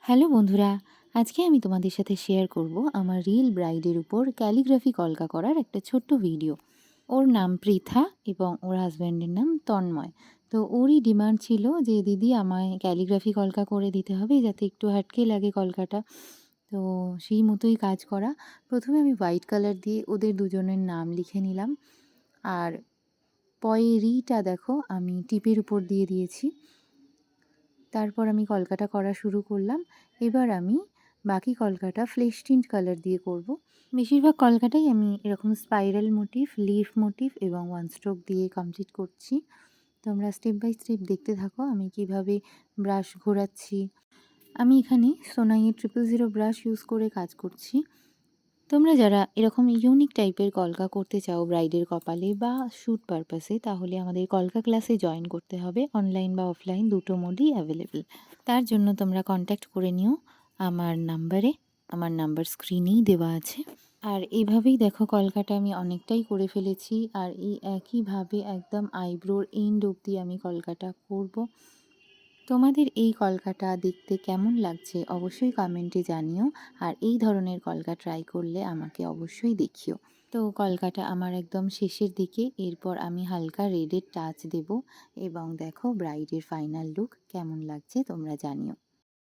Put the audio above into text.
Hello বন্ধুরা, আজকে আমি তোমাদের সাথে শেয়ার করব আমার রিয়েল ব্রাইডের উপর ক্যালিগ্রাফি কলকা করার একটা ছোট্ট ভিডিও। ওর নাম পৃথা এবং ওর হাজব্যান্ডের নাম তন্ময়। তো ওরই ডিমান্ড ছিল যে দিদি আমায় ক্যালিগ্রাফি কলকা করে দিতে হবে যাতে একটু হাটকে লাগে কলকাটা। তো সেই মতোই কাজ করা। প্রথমে আমি হোয়াইট কালার দিয়ে ওদের দুজনের নাম লিখে নিলাম। আর পয়েরিটা দেখো আমি টিপের উপর দিয়ে দিয়েছি। তারপর আমি কলকাটা করা শুরু করলাম। এবার আমি বাকি কলকাটা ফ্লেশ টিন্ট কালার দিয়ে করব। বেশিরভাগ কলকাটাই আমি এরকম স্পাইরাল মোটিফ, লিফ মোটিফ এবং ওয়ান স্ট্রোক দিয়ে কমপ্লিট করছি। তোমরা স্টেপ বাই স্টেপ দেখতে থাকো আমি কিভাবে ব্রাশ ঘোরাচ্ছি। আমি এখানে সোনাইয়ের 000 ব্রাশ ইউজ করে কাজ করছি। তোমরা যারা এরকম ইউনিক টাইপের কলকা করতে চাও ব্রাইডের কপালে বা শ্যুট পারপাসে, তাহলে আমাদের কলকা ক্লাসে জয়েন করতে হবে। অনলাইন বা অফলাইন দুটো মোডই অ্যাভেলেবেল। তার জন্য তোমরা কন্ট্যাক্ট করে নিও আমার নাম্বারে। আমার নাম্বার স্ক্রিনেই দেওয়া আছে। আর এইভাবেই দেখো কলকাটা আমি অনেকটাই করে ফেলেছি। আর এই একইভাবে একদম আইব্রোর এন্ড অবধি আমি কলকাটা করব। তোমাদের এই কলকাটা দেখতে কেমন লাগছে অবশ্যই কমেন্টে জানিও। আর এই ধরনের কলকা ট্রাই করলে আমাকে অবশ্যই দেখিও। তো কলকাটা আমার একদম শেষের দিকে। এরপর আমি হালকা রেডের টাচ দেব এবং দেখো ব্রাইডের ফাইনাল লুক কেমন লাগছে তোমরা জানিও।